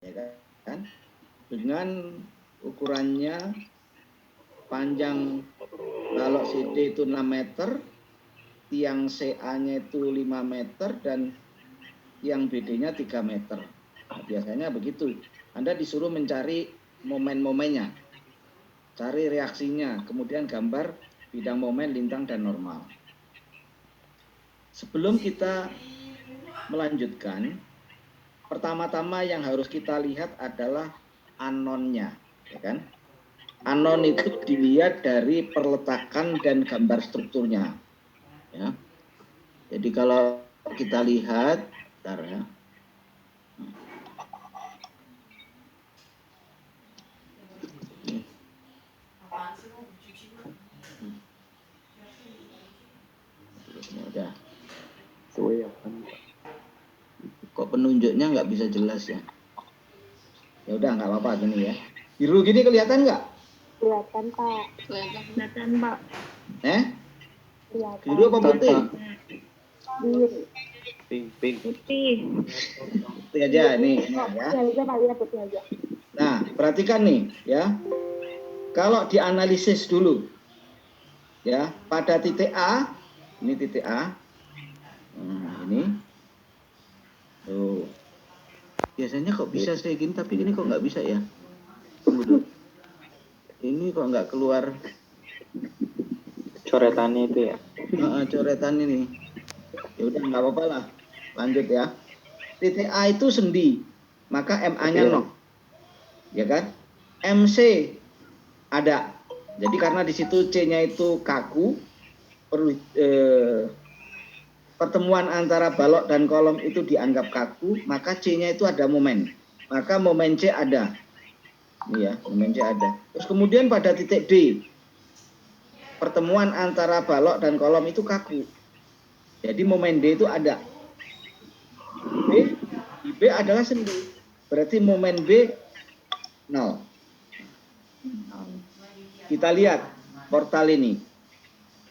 ya kan? Dengan ukurannya panjang balok CD itu 6 meter, tiang CA-nya itu 5 meter, dan tiang BD-nya 3 meter. Nah, biasanya begitu. Anda disuruh mencari momen-momennya, cari reaksinya, kemudian gambar bidang momen, lintang, dan normal. Sebelum kita melanjutkan, pertama-tama yang harus kita lihat adalah anonnya, ya kan? Anon itu dilihat dari perletakan dan gambar strukturnya, ya. Jadi kalau kita lihat, bentar ya. Ini udah. Kok penunjuknya nggak bisa jelas ya? Ya udah, nggak apa-apa gini ya. Biru gini kelihatan nggak? Kelihatan, Pak. Kelihatan, Pak. Kelihatan. Biru apa putih? Biru. Putih. Putih aja nih ya. Putih aja, Pak. Ya, putih aja. Nah, perhatikan nih ya. Kalau dianalisis dulu ya, pada titik A, ini titik A. Ini. Tuh. Biasanya kok bisa saya gini, tapi ini kok nggak bisa ya? Tunggu dulu. Ini kok nggak keluar coretannya itu ya? Coretan ini. Ya udah, nggak apa-apa lah. Lanjut ya. Titik A itu sendi, maka MA-nya 0. Ya kan? MC ada. Jadi karena di situ C-nya itu kaku, pertemuan antara balok dan kolom itu dianggap kaku, maka C-nya itu ada momen. Maka momen C ada. Ini ya, momen C ada. Terus kemudian pada titik D, pertemuan antara balok dan kolom itu kaku. Jadi momen D itu ada. B adalah sendi. Berarti momen B 0. Kita lihat portal ini.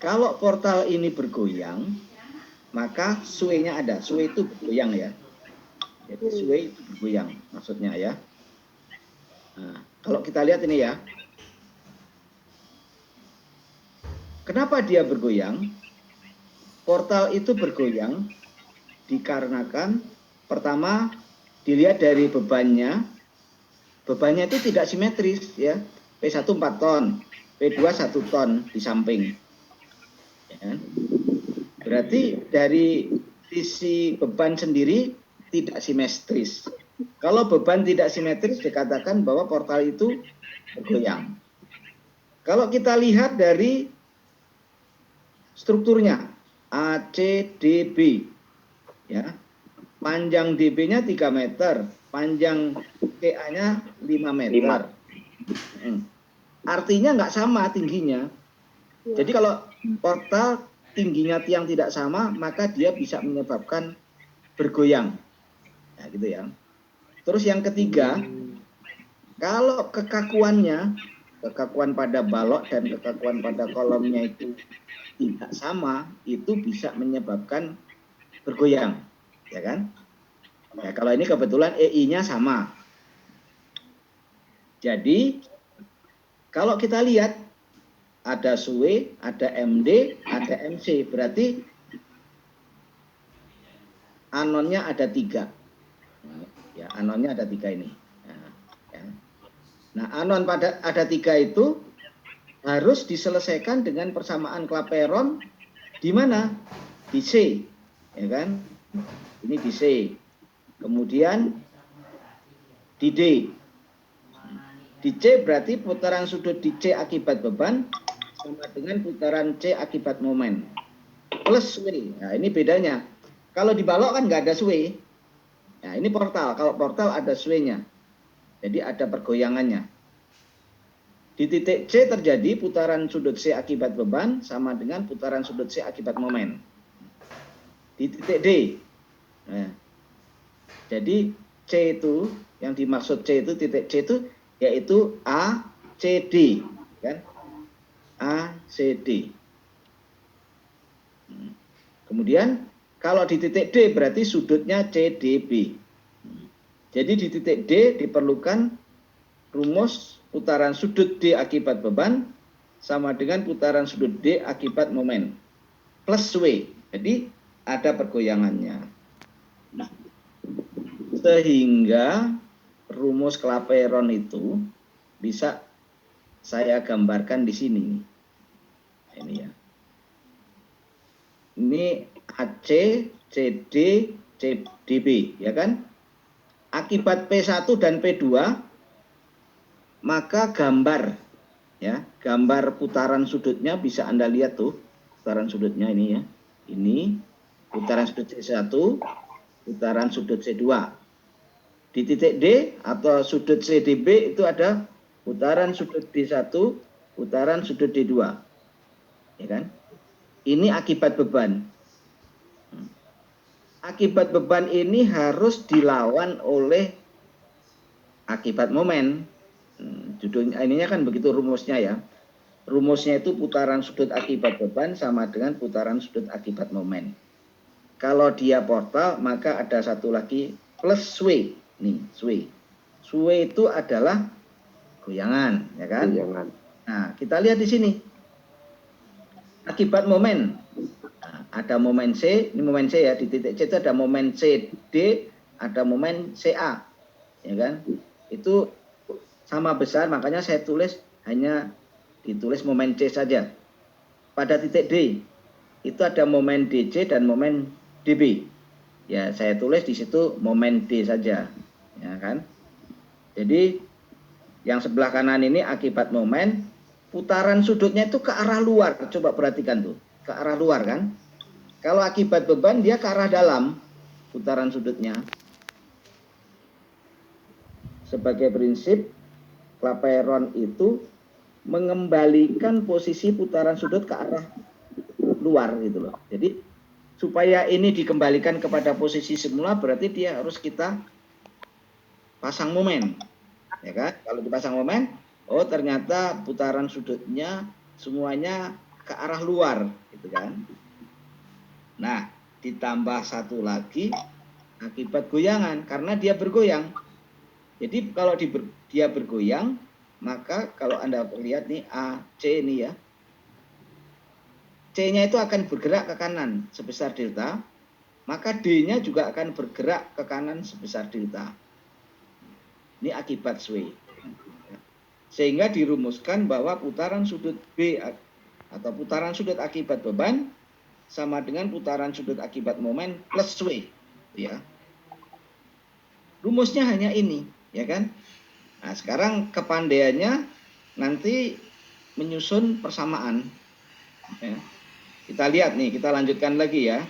Kalau portal ini bergoyang, maka sway-nya ada. Sway itu bergoyang ya. Jadi sway itu bergoyang maksudnya ya. Nah, kalau kita lihat ini ya. Kenapa dia bergoyang? Portal itu bergoyang dikarenakan pertama dilihat dari bebannya. Bebannya itu tidak simetris ya. P1 4 ton, P2 1 ton di samping. Ya. Berarti dari sisi beban sendiri tidak simetris. Kalau beban tidak simetris dikatakan bahwa portal itu bergoyang. Kalau kita lihat dari strukturnya ACDB ya. Panjang DB-nya 3 meter, panjang TA-nya 5 meter. Artinya nggak sama tingginya. Jadi kalau portal tingginya tiang tidak sama, maka dia bisa menyebabkan bergoyang. Nah, gitu ya. Terus yang ketiga, kalau kekakuan pada balok dan kekakuan pada kolomnya itu tidak sama, itu bisa menyebabkan bergoyang, ya kan? Ya, kalau ini kebetulan EI-nya sama. Jadi kalau kita lihat ada sway, ada MD, ada MC, berarti anonnya ada 3. Ya, anonnya ada 3 ini. Nah, anon pada ada 3 itu harus diselesaikan dengan persamaan Clapeyron di mana? Di C, ya kan? Ini di C. Kemudian di D. Di C berarti putaran sudut di C akibat beban sama dengan putaran C akibat momen. Plus sway. Nah, ini bedanya. Kalau di balok kan nggak ada sway. Nah, ini portal. Kalau portal ada sway-nya. Jadi ada pergoyangannya. Di titik C terjadi putaran sudut C akibat beban sama dengan putaran sudut C akibat momen. Di titik D. Nah, jadi C itu, yang dimaksud C itu, titik C itu yaitu ACD, kan? ACD. Kemudian kalau di titik D berarti sudutnya CDB. Jadi di titik D diperlukan rumus putaran sudut D akibat beban sama dengan putaran sudut D akibat momen plus W. Jadi ada pergoyangannya. Nah, sehingga rumus Clapeyron itu bisa saya gambarkan di sini. Ini ya. Ini AC, CD, CDB, ya kan? Akibat P1 dan P2, maka gambar, ya, gambar putaran sudutnya bisa Anda lihat tuh, putaran sudutnya ini ya. Ini putaran sudut C1, putaran sudut C2. Di titik D atau sudut CDB itu ada putaran sudut D1, putaran sudut D2. Ya kan? Ini akibat beban. Akibat beban ini harus dilawan oleh akibat momen. Judulnya ininya kan begitu rumusnya ya. Rumusnya itu putaran sudut akibat beban sama dengan putaran sudut akibat momen. Kalau dia portal maka ada satu lagi plus sway. Nih, sway. Sway itu adalah goyangan, ya kan? Goyangan. Nah, kita lihat di sini. Akibat momen. Nah, ada momen C, ini momen C ya, di titik C itu ada momen CD, ada momen CA. Ya kan? Itu sama besar, makanya saya tulis hanya ditulis momen C saja. Pada titik D itu ada momen DC dan momen DB. Ya, saya tulis di situ momen D saja. Ya kan? Jadi yang sebelah kanan ini akibat momen, putaran sudutnya itu ke arah luar. Coba perhatikan tuh, ke arah luar kan? Kalau akibat beban dia ke arah dalam putaran sudutnya. Sebagai prinsip, Clapeyron itu mengembalikan posisi putaran sudut ke arah luar gitu loh. Jadi supaya ini dikembalikan kepada posisi semula berarti dia harus kita pasang momen. Ya kan? Kalau dipasang momen, oh ternyata putaran sudutnya semuanya ke arah luar gitu kan. Nah, ditambah satu lagi akibat goyangan karena dia bergoyang. Jadi kalau dia bergoyang, maka kalau Anda lihat nih A, C ini ya. C-nya itu akan bergerak ke kanan sebesar delta, maka D-nya juga akan bergerak ke kanan sebesar delta. Ini akibat sway. Sehingga dirumuskan bahwa putaran sudut B atau putaran sudut akibat beban sama dengan putaran sudut akibat momen plus sway. Ya. Rumusnya hanya ini, ya kan? Nah, sekarang kepandaiannya nanti menyusun persamaan. Ya. Kita lihat nih, kita lanjutkan lagi ya.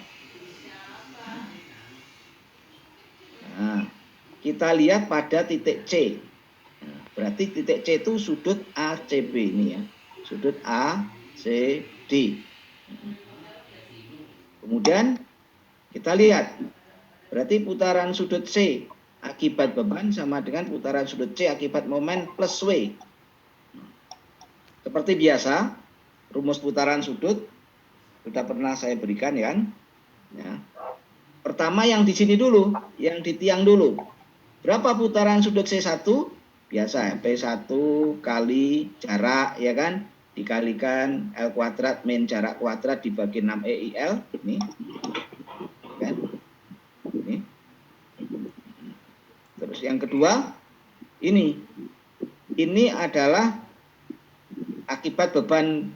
Nah, kita lihat pada titik C. Nah, berarti titik C itu sudut ACB ini ya. Sudut ACD. Kemudian kita lihat. Berarti putaran sudut C akibat beban sama dengan putaran sudut C akibat momen plus W. Seperti biasa, rumus putaran sudut sudah pernah saya berikan ya kan. Ya. Pertama yang di sini dulu, yang di tiang dulu. Berapa putaran sudut C1? Biasa, P1 kali jarak, ya kan? Dikalikan L kuadrat min jarak kuadrat dibagi 6 EIL. Ini. Kan? Ini. Terus yang kedua, ini. Ini adalah akibat beban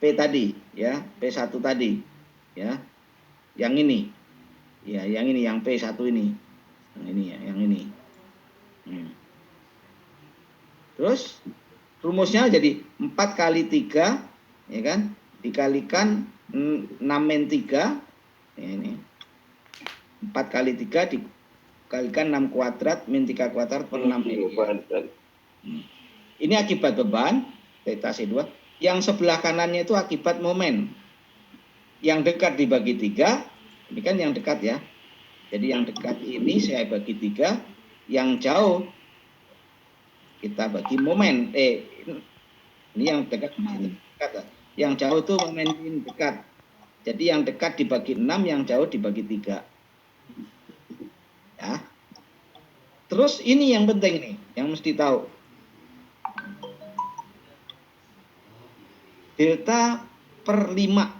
P tadi, ya. P1 tadi. Ya. Yang ini. Ya, yang ini, yang P1 ini. Yang ini ya, yang ini. Terus rumusnya jadi 4 kali 3 ya kan dikalikan 6 min 3 ya, ini 4 kali 3 dikalikan 6 kuadrat min 3 kuadrat per 6 ini akibat beban delta C2. Yang sebelah kanannya itu akibat momen. Yang dekat dibagi 3 ini kan yang dekat ya. Jadi yang dekat ini saya bagi 3, yang jauh kita bagi momen. Ini yang dekat, yang jauh itu momen ini dekat. Jadi yang dekat dibagi 6, yang jauh dibagi 3. Ya. Terus ini yang penting nih, yang mesti tahu. Delta per 5.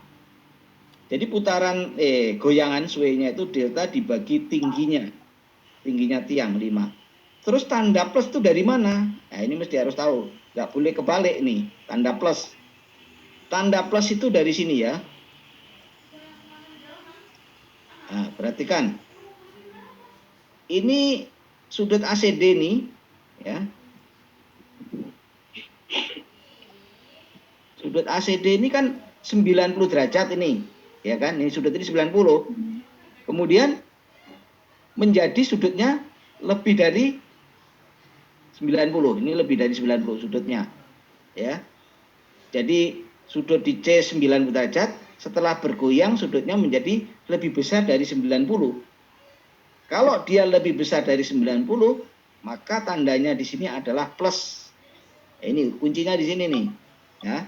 Jadi putaran goyangan sway-nya itu delta dibagi tingginya. Tingginya tiang 5. Terus tanda plus itu dari mana? Nah, ini mesti harus tahu. Nggak boleh kebalik nih, tanda plus. Tanda plus itu dari sini ya. Nah, perhatikan. Ini sudut ACD nih, ya. Sudut ACD ini kan 90 derajat ini, ya kan? Ini sudut ini 90. Kemudian menjadi sudutnya lebih dari 90. Ini lebih dari 90 sudutnya, ya. Jadi sudut di C 90 derajat, setelah bergoyang sudutnya menjadi lebih besar dari 90. Kalau dia lebih besar dari 90, maka tandanya di sini adalah plus. Ini kuncinya di sini nih, ya.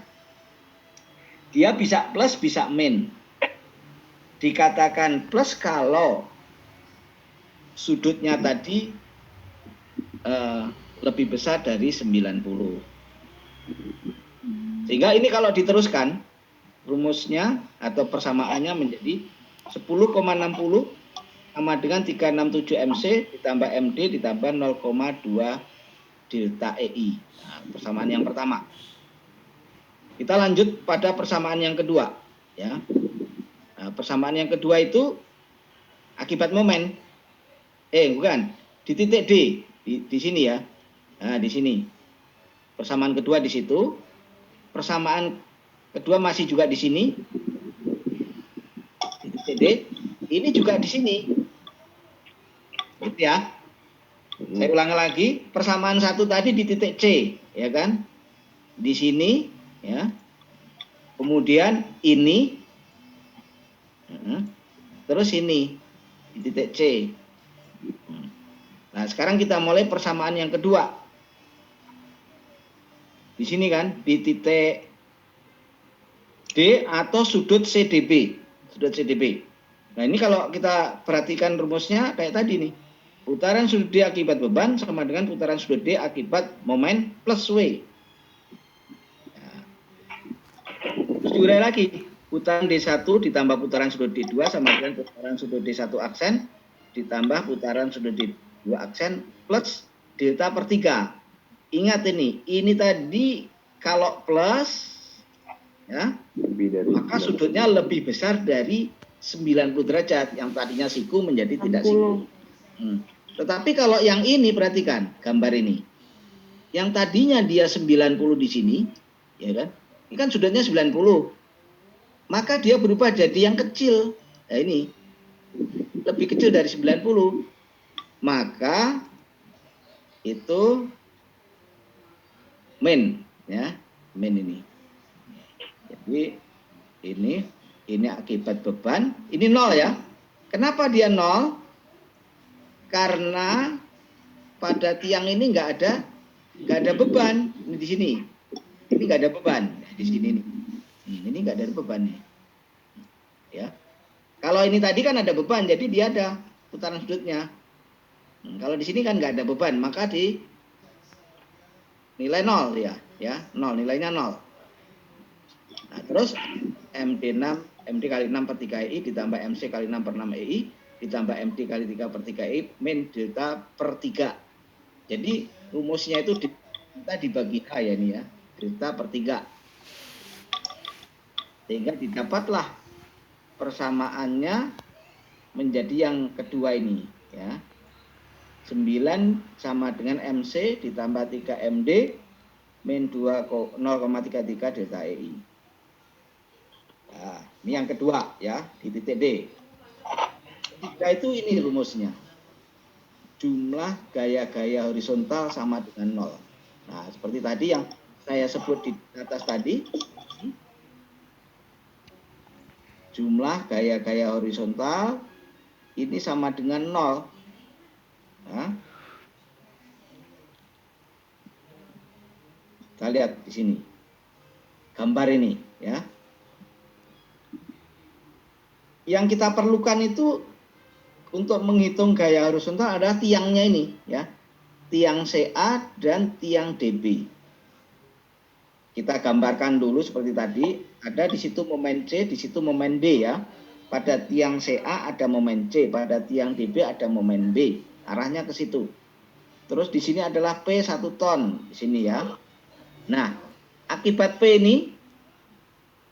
Dia bisa plus, bisa min. Dikatakan plus kalau sudutnya tadi lebih besar dari 90. Sehingga ini kalau diteruskan, rumusnya atau persamaannya menjadi 10,60 sama dengan 367 MC ditambah MD ditambah 0,2 delta EI. Nah, persamaan yang pertama. Kita lanjut pada persamaan yang kedua, ya. Nah, persamaan yang kedua itu akibat momen. Bukan, di titik D, di sini ya. Nah, di sini. Persamaan kedua di situ. Persamaan kedua masih juga di sini. Di titik D. Ini juga di sini. Gitu ya. Saya ulangi lagi, persamaan satu tadi di titik C, ya kan? Di sini, ya. Kemudian ini, terus ini di titik C. Nah, sekarang kita mulai persamaan yang kedua. Di sini kan, di titik D atau sudut CDB, sudut CDB. Nah, ini kalau kita perhatikan rumusnya kayak tadi nih. Putaran sudut D akibat beban sama dengan putaran sudut D akibat momen plus W. Nah, terus diurai lagi. Putaran D1 ditambah putaran sudut D2 sama dengan putaran sudut D1 aksen ditambah putaran sudut D2 aksen plus delta per 3. Ingat ini tadi kalau plus, ya, maka sudutnya lebih besar dari 90 derajat. Yang tadinya siku menjadi tidak siku. Tetapi kalau yang ini, perhatikan gambar ini. Yang tadinya dia 90 di sini, ya kan? Ini kan sudutnya 90. Maka dia berubah jadi yang kecil. Nah, ini lebih kecil dari 90. Maka itu min, ya. Min ini. Jadi ini akibat beban, ini 0 ya. Kenapa dia 0? Karena pada tiang ini nggak ada beban. Ini di sini. Ini nggak ada beban di sini nih. Ini nggak ada beban nih. Ya. Kalau ini tadi kan ada beban, jadi dia ada putaran sudutnya. Kalau di sini kan nggak ada beban, maka di nilai 0 ya, 0, nilainya 0. Nah, terus MD kali 6 per 3 EI ditambah MC kali 6 per 6 EI ditambah MD kali 3 per 3 EI min delta per 3. Jadi rumusnya itu kita dibagi H ya ini ya, delta per 3. Sehingga didapatlah persamaannya menjadi yang kedua ini ya. 9 sama dengan MC ditambah 3 MD min 0,33 delta EI. Nah, ini yang kedua ya, di titik D. Ketiga itu ini rumusnya. Jumlah gaya-gaya horizontal sama dengan 0. Nah, seperti tadi yang saya sebut di atas tadi. Jumlah gaya-gaya horizontal ini sama dengan 0. Nah, kita lihat di sini. Gambar ini ya. Yang kita perlukan itu untuk menghitung gaya horizontal adalah tiangnya ini ya. tiang CA dan tiang DB. Kita gambarkan dulu seperti tadi, ada di situ momen C, di situ momen D ya. Pada tiang CA ada momen C, pada tiang DB ada momen B. Arahnya ke situ. Terus di sini adalah P 1 ton di sini ya. Nah, akibat P ini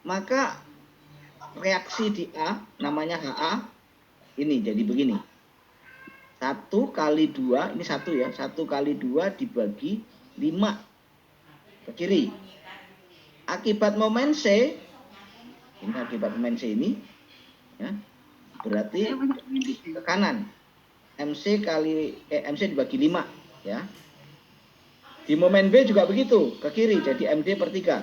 maka reaksi di A namanya HA ini jadi begini. 1 kali 2, ini 1 ya, 1 kali 2 dibagi 5 ke kiri. Akibat momen C, ini akibat momen C ini, ya, berarti ke kanan. MC dibagi 5, ya. Di momen B juga begitu, ke kiri, jadi MD per 3.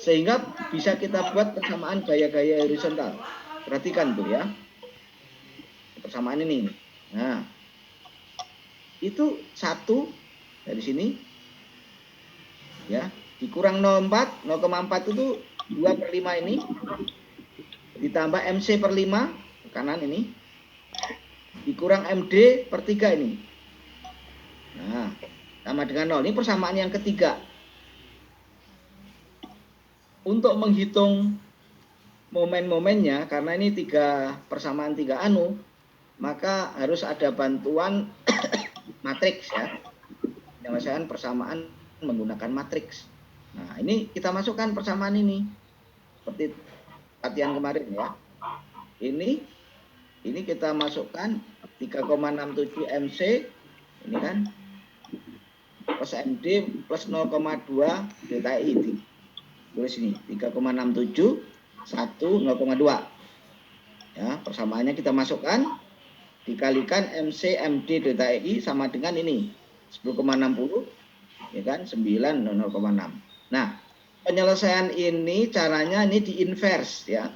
Sehingga bisa kita buat persamaan gaya-gaya horizontal. Perhatikan tuh ya, persamaan ini. Nah, itu 1 dari sini, ya. Dikurang 0,4 itu 2 per 5 ini. Ditambah MC per 5 ke kanan ini. Dikurang MD per 3 ini. Nah, sama dengan 0. Ini persamaan yang ketiga. Untuk menghitung momen-momennya, karena ini persamaan 3 anu, maka harus ada bantuan matriks ya. Penyelesaian persamaan menggunakan matriks. Nah, ini kita masukkan persamaan ini. Seperti latihan kemarin ya. Ini kita masukkan 3,67 MC ini kan plus MD plus 0,2 delta I. Tulis ini 3,67 1 0,2. Ya, persamaannya kita masukkan dikalikan MC MD delta I sama dengan ini 10,60 ya kan 9 0,6. Nah, penyelesaian ini caranya ini di inverse ya.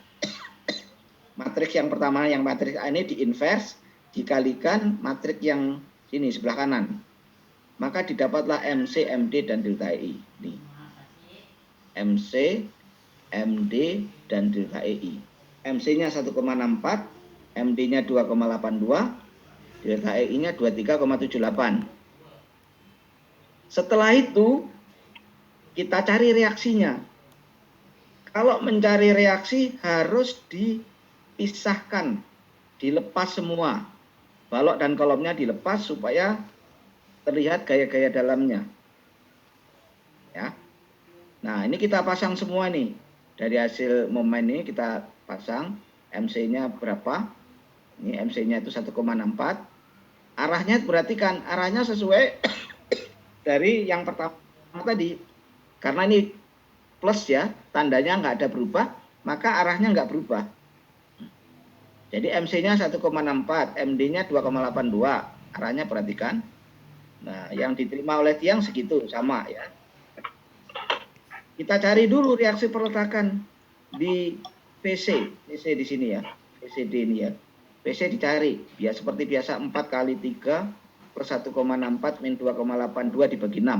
Matriks yang pertama yang matriks A ini di inverse dikalikan matriks yang sini sebelah kanan. Maka didapatlah MC, MD dan delta I. Nih. MC, MD dan delta I. MC-nya 1,64, MD-nya 2,82, delta I-nya 23,78. Setelah itu kita cari reaksinya. Kalau mencari reaksi harus dipisahkan, dilepas semua. Balok dan kolomnya dilepas supaya terlihat gaya-gaya dalamnya. Ya. Nah, ini kita pasang semua nih. Dari hasil momen ini kita pasang MC-nya berapa? Ini MC-nya itu 1,64. Arahnya perhatikan, arahnya sesuai dari yang pertama tadi. Karena ini plus ya, tandanya nggak ada berubah, maka arahnya nggak berubah. Jadi MC-nya 1,64, MD-nya 2,82. Arahnya perhatikan. Nah, yang diterima oleh tiang segitu, sama ya. Kita cari dulu reaksi perletakan di PC. PC di sini ya. PCD ini ya. PC dicari. Ya seperti biasa 4 kali 3 per 1,64 min 2,82 dibagi 6.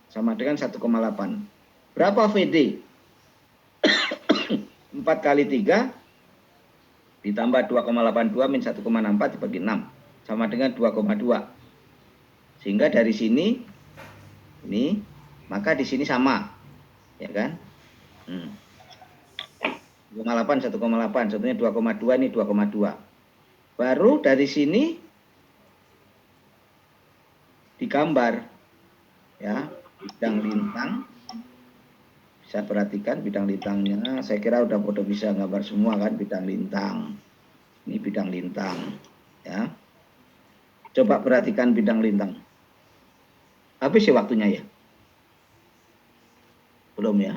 Sama dengan 1,8. Berapa VD? 4 kali 3 ditambah 2,82 min 1,64 dibagi 6. Sama dengan 2,2. Sehingga dari sini, ini, maka di sini sama. Ya kan? 1,8, 1,8. Satunya 2,2, ini 2,2. Baru dari sini digambar. Ya. Bidang lintang, bisa perhatikan bidang lintangnya. Saya kira udah pada bisa gambar semua kan bidang lintang. Ini bidang lintang, ya. Coba perhatikan bidang lintang. Habis ya waktunya ya? Belum ya?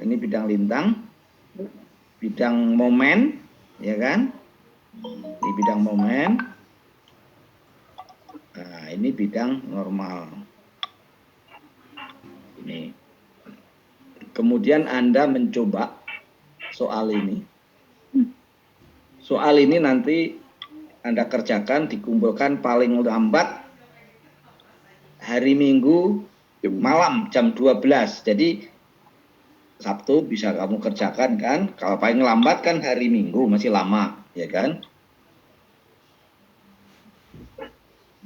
Ini bidang lintang, bidang momen, ya kan? Ini bidang momen. Nah, ini bidang normal. Ini. Kemudian Anda mencoba soal ini. Soal ini nanti Anda kerjakan, dikumpulkan paling lambat hari Minggu malam jam 12. Jadi Sabtu bisa kamu kerjakan kan. Kalau paling lambat kan hari Minggu, masih lama, ya kan?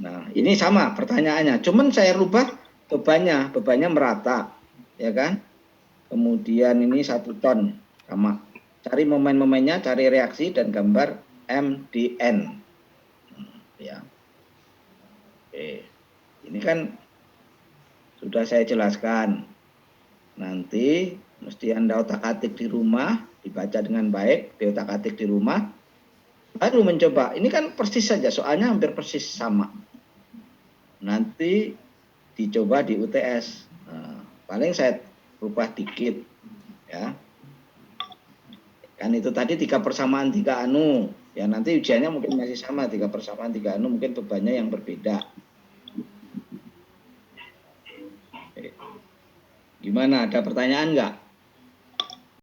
Nah, ini sama pertanyaannya. Cuman saya rubah bebannya merata, ya kan? Kemudian ini 1 ton sama. Cari momen-momennya, cari reaksi dan gambar MDN. Ya. Oke. Ini kan sudah saya jelaskan. Nanti mesti Anda otak-atik di rumah, dibaca dengan baik, diotak-atik di rumah, baru mencoba. Ini kan persis saja, soalnya hampir persis sama. Nanti dicoba di UTS. Nah, paling saya rubah dikit, ya. Kan itu tadi 3 persamaan 3 anu. Ya nanti ujiannya mungkin masih sama, 3 persamaan 3 anu, mungkin bebannya yang berbeda. Gimana, ada pertanyaan nggak?